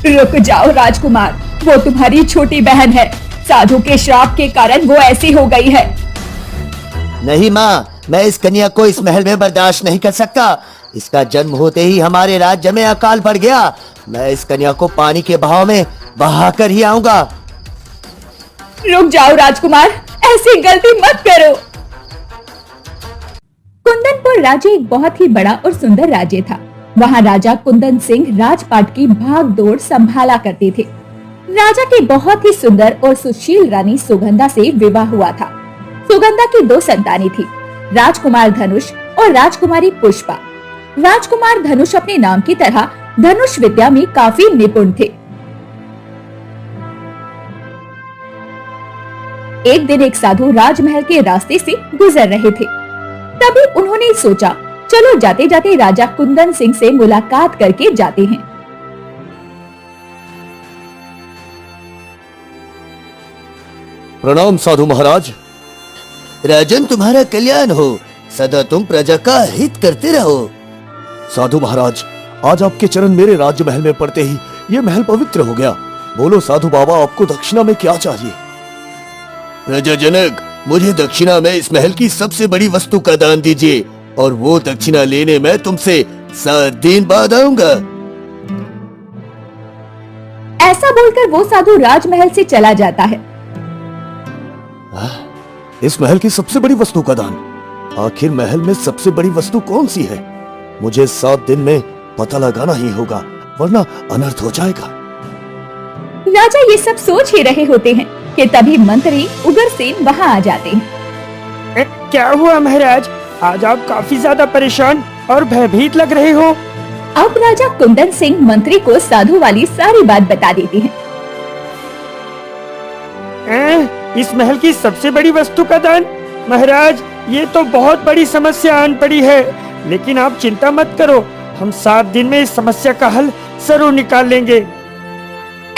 रुक जाओ राजकुमार, वो तुम्हारी छोटी बहन है। साधु के श्राप के कारण वो ऐसी हो गई है। नहीं माँ, मैं इस कन्या को इस महल में बर्दाश्त नहीं कर सकता। इसका जन्म होते ही हमारे राज्य में अकाल पड़ गया। मैं इस कन्या को पानी के बहाव में बहा कर ही आऊंगा। रुक जाओ राजकुमार, ऐसी गलती मत करो। कुंदनपुर राज्य एक बहुत ही बड़ा और सुंदर राज्य था। वहाँ राजा कुंदन सिंह राजपाट की भाग दौड़ संभाला करते थे। राजा की बहुत ही सुंदर और सुशील रानी सुगंधा से विवाह हुआ था। सुगंधा की 2 संतानें थी, राजकुमार धनुष और राजकुमारी पुष्पा। राजकुमार धनुष अपने नाम की तरह धनुष विद्या में काफी निपुण थे। एक दिन एक साधु राजमहल के रास्ते से गुजर रहे थे। तभी उन्होंने सोचा, चलो जाते जाते राजा कुंदन सिंह से मुलाकात करके जाते हैं। प्रणाम साधु महाराज। राजन, तुम्हारा कल्याण हो। सदा तुम प्रजा का हित करते रहो। साधु महाराज, आज आपके चरण मेरे राज्य महल में पड़ते ही ये महल पवित्र हो गया। बोलो साधु बाबा, आपको दक्षिणा में क्या चाहिए? प्रजाजनक, मुझे दक्षिणा में इस महल की सबसे बड़ी वस्तु का दान दीजिए और वो दक्षिणा लेने मैं तुमसे 7 दिन बाद आऊंगा। ऐसा बोलकर वो साधु राजमहल से चला जाता है। इस महल की सबसे बड़ी वस्तु का दान? आखिर महल में सबसे बड़ी वस्तु कौन सी है? मुझे 7 दिन में पता लगाना ही होगा, वरना अनर्थ हो जाएगा। राजा ये सब सोच ही रहे होते हैं कि तभी मंत्री उग्रसेन वहाँ आ जाते हैं। क्या हुआ महाराज? आज आप काफी ज्यादा परेशान और भयभीत लग रहे हो। अब राजा कुंदन सिंह मंत्री को साधु वाली सारी बात बता देते हैं। इस महल की सबसे बड़ी वस्तु का दान? महाराज, ये तो बहुत बड़ी समस्या आन पड़ी है, लेकिन आप चिंता मत करो, हम 7 दिन में इस समस्या का हल जरूर निकाल लेंगे।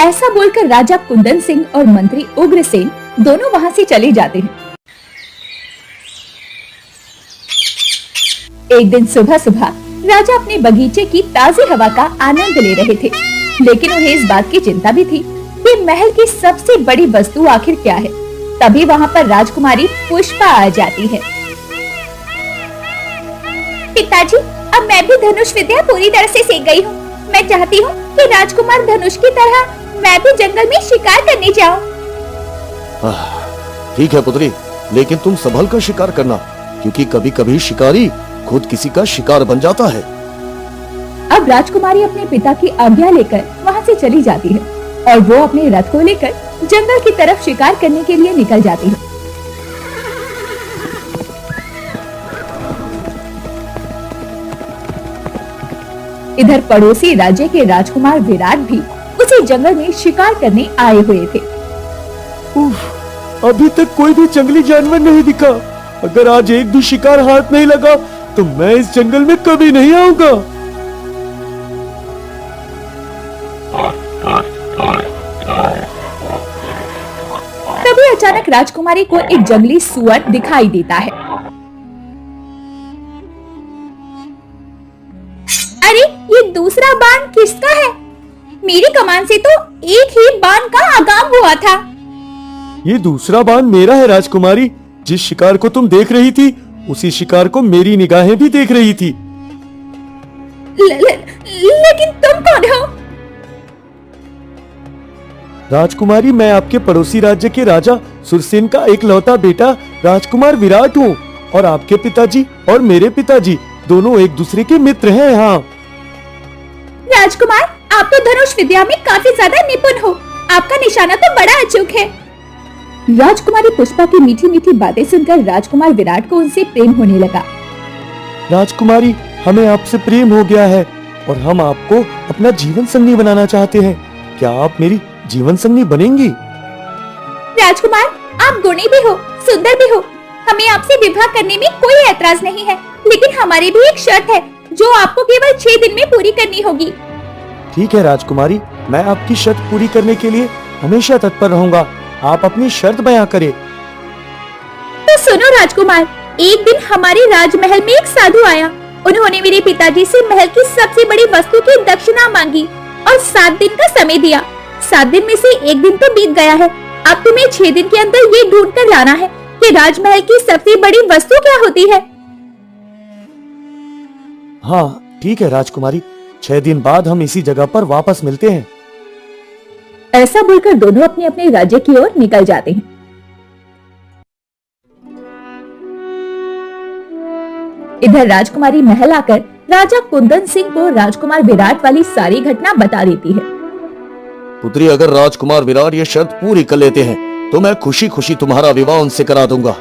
ऐसा बोलकर राजा कुंदन सिंह और मंत्री उग्रसेन दोनों वहाँ से चले जाते हैं। एक दिन सुबह सुबह राजा अपने बगीचे की ताजी हवा का आनंद ले रहे थे, लेकिन उन्हें इस बात की चिंता भी थी कि महल की सबसे बड़ी वस्तु आखिर क्या है। तभी वहाँ पर राजकुमारी पुष्पा आ जाती है। पिताजी, अब मैं भी धनुष विद्या पूरी तरह से सीख गई हूँ। मैं चाहती हूँ कि राजकुमार धनुष की तरह मैं भी जंगल में शिकार करने जाऊँ। ठीक है पुत्री, लेकिन तुम संभल कर शिकार करना, क्योंकि कभी कभी शिकारी खुद किसी का शिकार बन जाता है। अब राजकुमारी अपने पिता की आज्ञा लेकर वहाँ से चली जाती है और वो अपने रथ को लेकर जंगल की तरफ शिकार करने के लिए निकल जाती है। इधर पड़ोसी राज्य के राजकुमार विराट भी उसी जंगल में शिकार करने आए हुए थे। अभी तक कोई भी जंगली जानवर नहीं दिखा। अगर आज एक भी शिकार हाथ नहीं लगा तो मैं इस जंगल में कभी नहीं आऊंगा। तभी अचानक राजकुमारी को एक जंगली सुअर दिखाई देता है। अरे, ये दूसरा बाण किसका है? मेरी कमान से तो एक ही बाण का आगाम हुआ था। ये दूसरा बाण मेरा है राजकुमारी। जिस शिकार को तुम देख रही थी, उसी शिकार को मेरी निगाहें भी देख रही थी। लेकिन तुम कौन हो? राजकुमारी, मैं आपके पड़ोसी राज्य के राजा सुरसेन का एकलौता बेटा राजकुमार विराट हूँ, और आपके पिताजी और मेरे पिताजी दोनों एक दूसरे के मित्र हैं। हाँ राजकुमार, आप तो धनुष विद्या में काफी ज्यादा निपुण हो। आपका निशाना तो बड़ा अचूक है। राजकुमारी पुष्पा की मीठी मीठी बातें सुनकर राजकुमार विराट को उनसे प्रेम होने लगा। राजकुमारी, हमें आपसे प्रेम हो गया है और हम आपको अपना जीवन संगी बनाना चाहते हैं। क्या आप मेरी जीवन संगी बनेंगी? राजकुमार, आप गुणी भी हो, सुंदर भी हो। हमें आपसे विवाह करने में कोई ऐतराज नहीं है, लेकिन हमारी भी एक शर्त है जो आपको केवल 6 दिन में पूरी करनी होगी। ठीक है राजकुमारी, मैं आपकी शर्त पूरी करने के लिए हमेशा तत्पर रहूंगा। आप अपनी शर्त बयां करें। तो सुनो राजकुमार, एक दिन हमारे राजमहल में एक साधु आया। उन्होंने मेरे पिताजी से महल की सबसे बड़ी वस्तु की दक्षिणा मांगी। और 7 दिन का समय दिया। 7 दिन में से एक दिन तो बीत गया है। अब तुम्हें 6 दिन के अंदर ये ढूंढ कर लाना है कि राजमहल की सबसे बड़ी वस्तु क्या होती है। हाँ ठीक है राजकुमारी, 6 दिन बाद हम इसी जगह पर वापस मिलते हैं। ऐसा बोलकर दोनों अपने अपने राज्य की ओर निकल जाते हैं। इधर राजकुमारी महल आकर राजा कुंदन सिंह को राजकुमार विराट वाली सारी घटना बता देती है। पुत्री, अगर राजकुमार विराट ये शर्त पूरी कर लेते हैं तो मैं खुशी खुशी तुम्हारा विवाह उनसे करा दूंगा।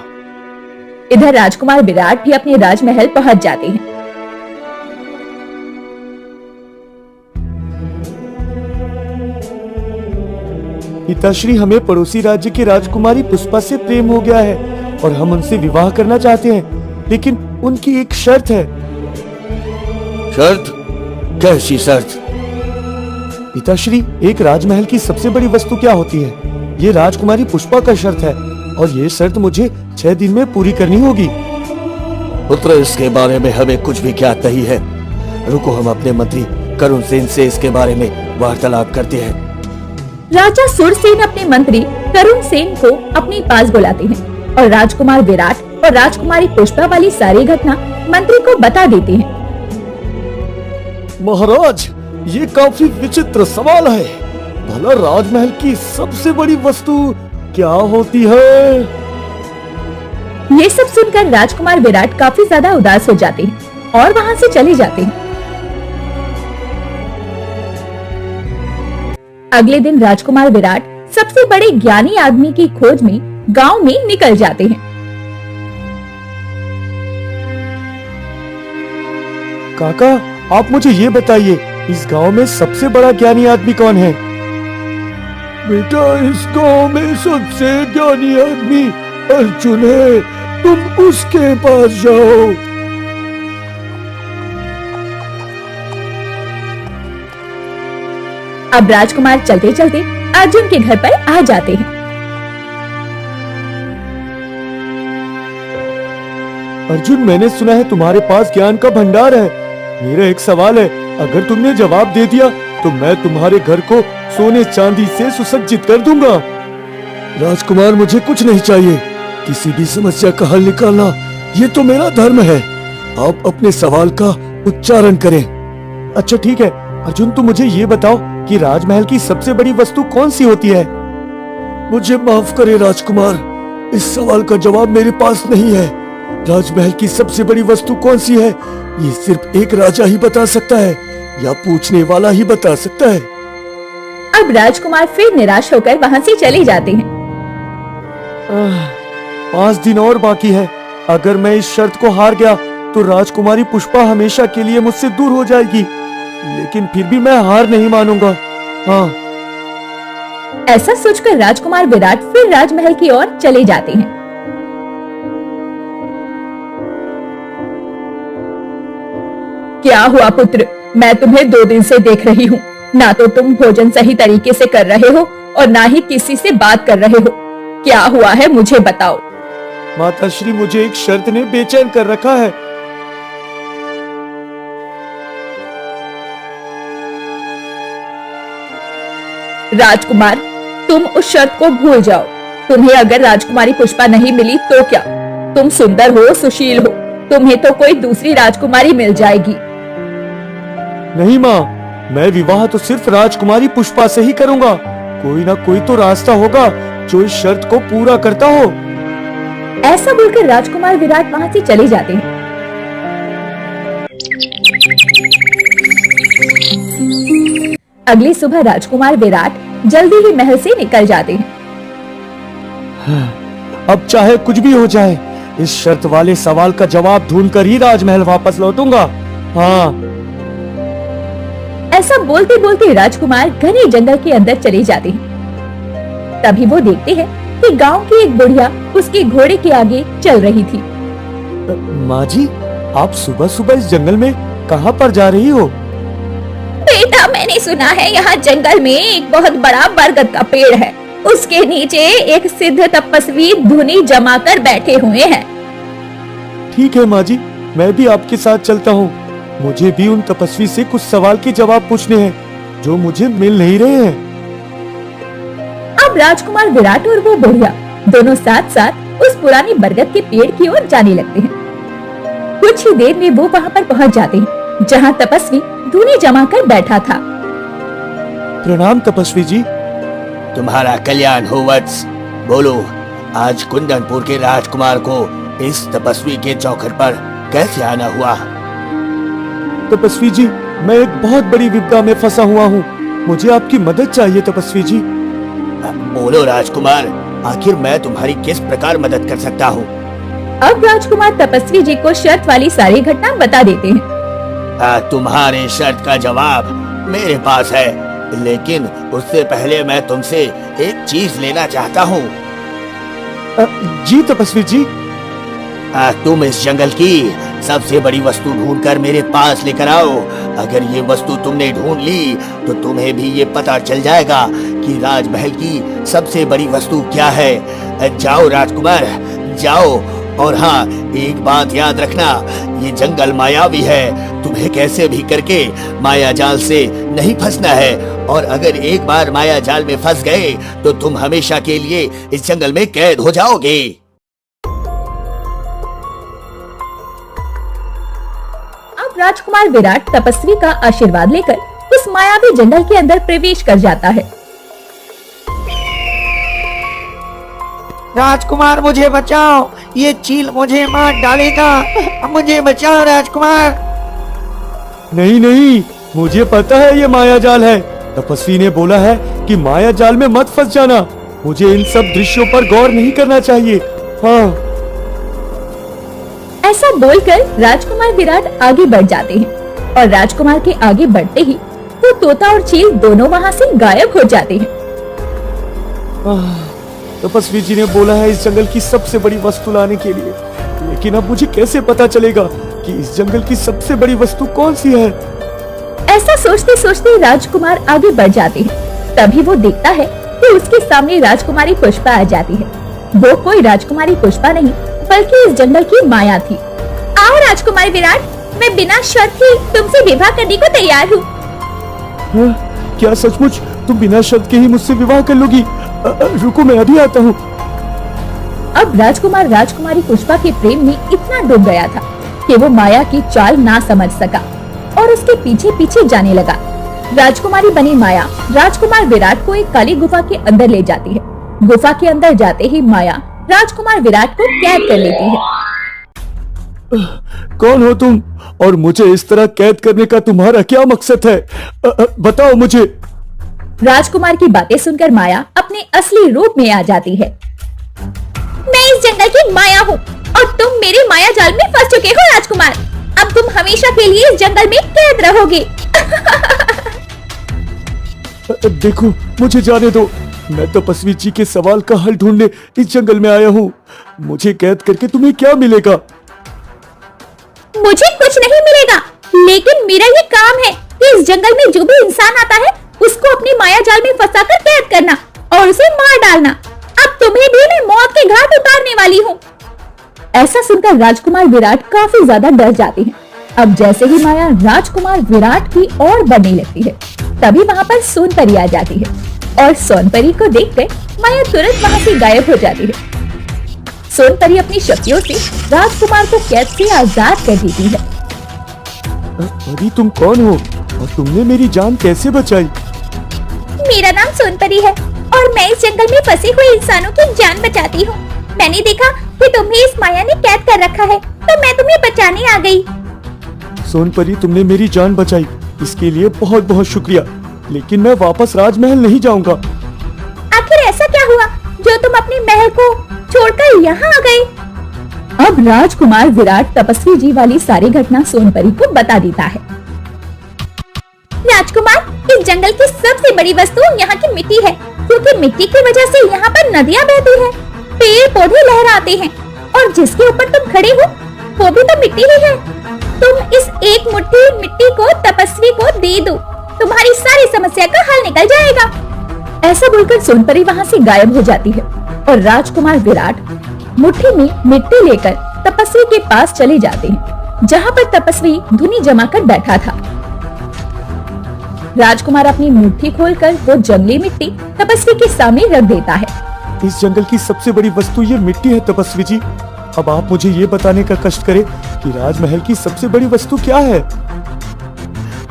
इधर राजकुमार विराट भी अपने राजमहल पहुंच जाते हैं। पिताश्री, हमें पड़ोसी राज्य की राजकुमारी पुष्पा से प्रेम हो गया है और हम उनसे विवाह करना चाहते हैं, लेकिन उनकी एक शर्त है। शर्त? कैसी शर्त? पिताश्री, एक राजमहल की सबसे बड़ी वस्तु क्या होती है? ये राजकुमारी पुष्पा का शर्त है और ये शर्त मुझे 6 दिन में पूरी करनी होगी। पुत्र, इसके बारे में हमें कुछ भी ज्ञात नहीं है। रुको, हम अपने मंत्री करुण सेन से इसके बारे में वार्तालाप करते हैं। राजा सुरसेन अपने मंत्री करुण सेन को अपने पास बुलाते हैं और राजकुमार विराट और राजकुमारी पुष्पा वाली सारी घटना मंत्री को बता देते हैं। महाराज, ये काफी विचित्र सवाल है। भला राजमहल की सबसे बड़ी वस्तु क्या होती है? ये सब सुनकर राजकुमार विराट काफी ज्यादा उदास हो जाते हैं और वहाँ से चले जाते हैं। अगले दिन राजकुमार विराट सबसे बड़े ज्ञानी आदमी की खोज में गांव में निकल जाते हैं। काका, आप मुझे ये बताइए, इस गांव में सबसे बड़ा ज्ञानी आदमी कौन है? बेटा, इस गांव में सबसे ज्ञानी आदमी अर्जुन है। तुम उसके पास जाओ। अब राजकुमार चलते चलते अर्जुन के घर पर आ जाते हैं। अर्जुन, मैंने सुना है तुम्हारे पास ज्ञान का भंडार है। मेरा एक सवाल है, अगर तुमने जवाब दे दिया तो मैं तुम्हारे घर को सोने चांदी से सुसज्जित कर दूंगा। राजकुमार, मुझे कुछ नहीं चाहिए। किसी भी समस्या का हल निकालना ये तो मेरा धर्म है। आप अपने सवाल का उच्चारण करें। अच्छा ठीक है अर्जुन, तुम मुझे ये बताओ कि राजमहल की सबसे बड़ी वस्तु कौन सी होती है? मुझे माफ करें राजकुमार, इस सवाल का जवाब मेरे पास नहीं है। राजमहल की सबसे बड़ी वस्तु कौन सी है, ये सिर्फ एक राजा ही बता सकता है या पूछने वाला ही बता सकता है। अब राजकुमार फिर निराश होकर वहाँ से चले जाते हैं। 5 दिन और बाकी है। अगर मैं इस शर्त को हार गया तो राजकुमारी पुष्पा हमेशा के लिए मुझसे दूर हो जाएगी, लेकिन फिर भी मैं हार नहीं मानूंगा। हाँ। ऐसा सोचकर राजकुमार विराट फिर राजमहल की ओर चले जाते हैं। क्या हुआ पुत्र? मैं तुम्हें 2 दिन से देख रही हूँ। ना तो तुम भोजन सही तरीके से कर रहे हो और ना ही किसी से बात कर रहे हो। क्या हुआ है, मुझे बताओ। माताश्री, मुझे एक शर्त ने बेचैन कर रखा है। राजकुमार, तुम उस शर्त को भूल जाओ। तुम्हें अगर राजकुमारी पुष्पा नहीं मिली तो क्या? तुम सुंदर हो, सुशील हो, तुम्हें तो कोई दूसरी राजकुमारी मिल जाएगी। नहीं माँ, मैं विवाह तो सिर्फ राजकुमारी पुष्पा से ही करूंगा। कोई ना कोई तो रास्ता होगा जो इस शर्त को पूरा करता हो। ऐसा बोलकर राजकुमार विराट वहाँ से चले जाते हैं। अगली सुबह राजकुमार विराट जल्दी ही महल से निकल जाते हैं। अब चाहे कुछ भी हो जाए, इस शर्त वाले सवाल का जवाब ढूंढकर ही राजमहल वापस लौटूंगा। हाँ। ऐसा बोलते बोलते राजकुमार घने जंगल के अंदर चले जाते हैं। तभी वो देखते हैं कि गांव की एक बुढ़िया उसके घोड़े के आगे चल रही थी। माँ जी, आप सुबह सुबह इस जंगल में कहाँ पर जा रही हो? बेटा, मैंने सुना है यहाँ जंगल में एक बहुत बड़ा बरगद का पेड़ है। उसके नीचे एक सिद्ध तपस्वी धुनी जमाकर बैठे हुए हैं। ठीक है माँ जी, मैं भी आपके साथ चलता हूँ। मुझे भी उन तपस्वी से कुछ सवाल के जवाब पूछने हैं। जो मुझे मिल नहीं रहे हैं। अब राजकुमार विराट और वो बुढ़िया दोनों साथ साथ उस पुरानी बरगद के पेड़ की ओर जाने लगते हैं। कुछ ही देर में वो वहाँ पर पहुँच जाते हैं जहाँ तपस्वी धूनी जमा कर बैठा था। प्रणाम तपस्वी जी। तुम्हारा कल्याण हो वत्स। बोलो, आज कुंदनपुर के राजकुमार को इस तपस्वी के चौखट पर कैसे आना हुआ? तपस्वी जी, मैं एक बहुत बड़ी विपदा में फंसा हुआ हूँ। मुझे आपकी मदद चाहिए तपस्वी जी। बोलो राजकुमार, आखिर मैं तुम्हारी किस प्रकार मदद कर सकता हूँ? अब राजकुमार तपस्वी जी को शर्त वाली सारी घटना बता देते हैं। तुम्हारे शर्त का जवाब मेरे पास है, लेकिन उससे पहले मैं तुमसे एक चीज लेना चाहता हूँ। जी तपस्वी जी। तुम इस जंगल की सबसे बड़ी वस्तु ढूंढकर मेरे पास लेकर आओ। अगर ये वस्तु तुमने ढूंढ ली तो तुम्हें भी ये पता चल जाएगा कि राजमहल की सबसे बड़ी वस्तु क्या है। जाओ राजकुमार, जाओ। और हाँ, एक बात याद रखना, ये जंगल मायावी है। तुम्हें कैसे भी करके माया जाल से नहीं फंसना है, और अगर एक बार माया जाल में फंस गए तो तुम हमेशा के लिए इस जंगल में कैद हो जाओगे। अब राजकुमार विराट तपस्वी का आशीर्वाद लेकर उस मायावी जंगल के अंदर प्रवेश कर जाता है। राजकुमार मुझे बचाओ, ये चील मुझे मार डालेगा, मुझे बचाओ राजकुमार। नहीं नहीं, मुझे पता है ये माया जाल है। तपस्वी ने बोला है कि माया जाल में मत फंस जाना। मुझे इन सब दृश्यों पर गौर नहीं करना चाहिए। हाँ। ऐसा बोलकर राजकुमार विराट आगे बढ़ जाते हैं और राजकुमार के आगे बढ़ते ही वो तोता और चील दोनों वहाँ से गायब हो जाते हैं। तपस्वी जी ने बोला है इस जंगल की सबसे बड़ी वस्तु लाने के लिए, लेकिन अब मुझे कैसे पता चलेगा कि इस जंगल की सबसे बड़ी वस्तु कौन सी है? ऐसा सोचते सोचते राजकुमार आगे बढ़ जाते हैं। तभी वो देखता है कि उसके सामने राजकुमारी पुष्पा आ जाती है। वो कोई राजकुमारी पुष्पा नहीं बल्कि इस जंगल की माया थी। आओ राजकुमार विराट, मैं बिना शर्त ही तुमसे विवाह करने को तैयार हूँ। क्या सचमुच तुम बिना शर्त के ही मुझसे विवाह कर लोगी? रुको, मैं अभी आता हूँ। अब राजकुमार राजकुमारी पुष्पा के प्रेम में इतना डूब गया था कि वो माया की चाल ना समझ सका और उसके पीछे पीछे जाने लगा। राजकुमारी बनी माया राजकुमार विराट को एक काली गुफा के अंदर ले जाती है। गुफा के अंदर जाते ही माया राजकुमार विराट को कैद कर लेती है। कौन हो तुम और मुझे इस तरह कैद करने का तुम्हारा क्या मकसद है? बताओ मुझे। राजकुमार की बातें सुनकर माया अपने असली रूप में आ जाती है। मैं इस जंगल की माया हूँ और तुम मेरे माया जाल में फंस चुके हो राजकुमार। अब तुम हमेशा के लिए इस जंगल में कैद रहोगे। देखो, मुझे जाने दो। मैं तपस्वी जी के सवाल का हल ढूंढने इस जंगल में आया हूँ। मुझे कैद करके तुम्हें क्या मिलेगा? मुझे कुछ नहीं मिलेगा, लेकिन मेरा ये काम है कि इस जंगल में जो भी इंसान आता है उसको अपनी माया जाल में फंसाकर कैद करना और उसे मार डालना। अब तुम्हें भी मैं मौत के घाट उतारने वाली हूँ। ऐसा सुनकर राजकुमार विराट काफी ज्यादा डर जाते हैं। अब जैसे ही माया राजकुमार विराट की ओर बढ़ने लगती है, तभी वहाँ पर सोनपरी आ जाती है और सोनपरी को देखकर माया तुरंत वहाँ से गायब हो जाती है। सोनपरी अपनी शक्तियों से राजकुमार को कैद से आजाद कर देती है। परी, तुम कौन हो और तुमने मेरी जान कैसे बचाई? मेरा नाम सोनपरी है और मैं इस जंगल में फंसे हुए इंसानों की जान बचाती हूँ। मैंने देखा कि तुम्हें इस माया ने कैद कर रखा है, तो मैं तुम्हें बचाने आ गई। सोनपरी, तुमने मेरी जान बचाई, इसके लिए बहुत बहुत शुक्रिया। लेकिन मैं वापस राजमहल नहीं जाऊंगा। आखिर ऐसा क्या हुआ जो तुम अपने महल को छोड़कर यहाँ आ गए? अब राजकुमार विराट तपस्वी जी वाली सारी घटना सोनपरी को बता देता है। राजकुमार, इस जंगल की सबसे बड़ी वस्तु यहाँ की मिट्टी है, क्योंकि मिट्टी की वजह से यहाँ पर नदियाँ बहती हैं, पेड़ पौधे लहराते हैं और जिसके ऊपर तुम खड़े हो वो भी तो मिट्टी ही है। तुम इस एक मुट्ठी मिट्टी को तपस्वी को दे दो, तुम्हारी सारी समस्या का हल निकल जाएगा। ऐसा बोलकर सोनपरी वहाँ से गायब हो जाती है और राजकुमार विराट मुट्ठी में मिट्टी लेकर तपस्वी के पास चले जाते हैं, जहाँ पर तपस्वी धुनी जमाकर बैठा था। राजकुमार अपनी मुट्ठी खोलकर वो जंगली मिट्टी तपस्वी के सामने रख देता है। इस जंगल की सबसे बड़ी वस्तु ये मिट्टी है तपस्वी जी। अब आप मुझे ये बताने का कष्ट करें कि राजमहल की सबसे बड़ी वस्तु क्या है।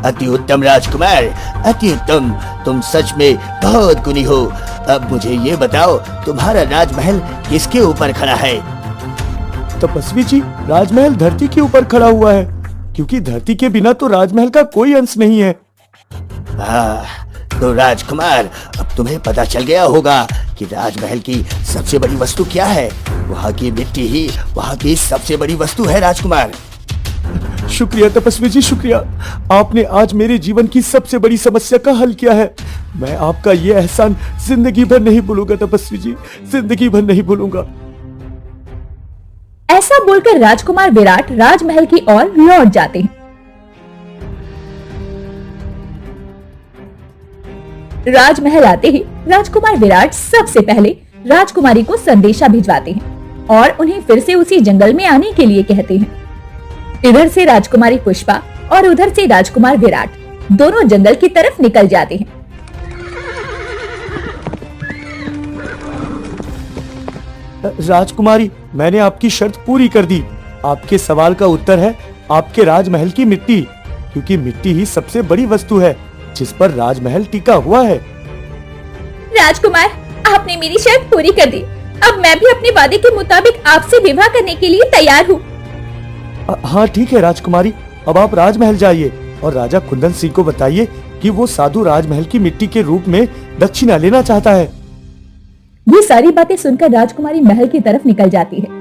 अति उत्तम राजकुमार, अति उत्तम। तुम सच में बहुत गुणी हो। अब मुझे ये बताओ, तुम्हारा राजमहल किसके ऊपर खड़ा है? तपस्वी जी, राजमहल धरती के ऊपर खड़ा हुआ है, क्योंकि धरती के बिना तो राजमहल का कोई अंश नहीं है। तो राजकुमार, अब तुम्हें पता चल गया होगा कि राजमहल की सबसे बड़ी वस्तु क्या है। वहाँ की मिट्टी ही वहाँ की सबसे बड़ी वस्तु है राजकुमार। शुक्रिया तपस्वी जी, शुक्रिया। आपने आज मेरे जीवन की सबसे बड़ी समस्या का हल किया है। मैं आपका ये एहसान जिंदगी भर नहीं भूलूंगा तपस्वी जी, जिंदगी भर नहीं भूलूंगा। ऐसा बोलकर राजकुमार विराट राजमहल की ओर लौट जाते हैं। राजमहल आते ही राजकुमार विराट सबसे पहले राजकुमारी को संदेशा भिजवाते हैं और उन्हें फिर से उसी जंगल में आने के लिए कहते हैं। इधर से राजकुमारी पुष्पा और उधर से राजकुमार विराट दोनों जंगल की तरफ निकल जाते हैं। राजकुमारी, मैंने आपकी शर्त पूरी कर दी। आपके सवाल का उत्तर है आपके राजमहल की मिट्टी, क्योंकि मिट्टी ही सबसे बड़ी वस्तु है जिस पर राजमहल टिका हुआ है। राजकुमार, आपने मेरी शर्त पूरी कर दी। अब मैं भी अपने वादे के मुताबिक आपसे विवाह करने के लिए तैयार हूँ। हाँ ठीक है राजकुमारी, अब आप राजमहल जाइए और राजा कुंदन सिंह को बताइए कि वो साधु राजमहल की मिट्टी के रूप में दक्षिणा लेना चाहता है। ये सारी बातें सुनकर राजकुमारी महल की तरफ निकल जाती है।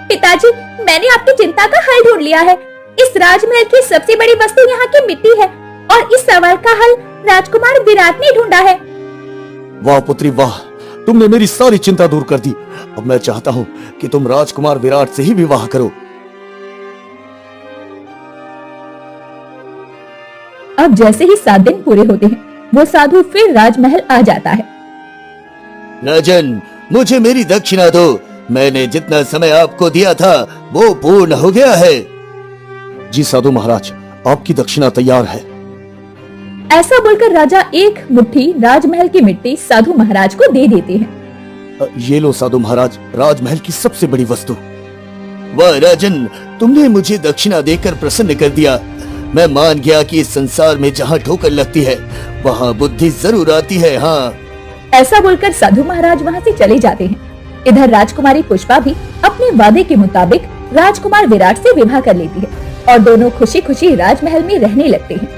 पिताजी, मैंने आपकी चिंता का हल ढूंढ लिया है। इस राजमहल की सबसे बड़ी वस्तु यहाँ की मिट्टी है और इस सवाल का हल राजकुमार विराट ने ढूंढा है। वाह पुत्री वाह, तुमने मेरी सारी चिंता दूर कर दी। अब मैं चाहता हूँ कि तुम राजकुमार विराट से ही विवाह करो। अब जैसे ही 7 दिन पूरे होते हैं, वो साधु फिर राजमहल आ जाता है। राजन, मुझे मेरी दक्षिणा दो। मैंने जितना समय आपको दिया था वो पूर्ण हो गया है। जी साधु महाराज, आपकी दक्षिणा तैयार है। ऐसा बोलकर राजा एक मुट्ठी राजमहल की मिट्टी साधु महाराज को दे देते हैं। ये लो साधु महाराज, राजमहल की सबसे बड़ी वस्तु। वाह राजन, तुमने मुझे दक्षिणा देकर प्रसन्न कर दिया। मैं मान गया कि इस संसार में जहाँ ठोकर लगती है वहाँ बुद्धि जरूर आती है। हाँ, ऐसा बोलकर साधु महाराज वहाँ से चले जाते हैं। इधर राजकुमारी पुष्पा भी अपने वादे के मुताबिक राजकुमार विराट से विवाह कर लेती है और दोनों खुशी खुशी राजमहल में रहने लगते हैं।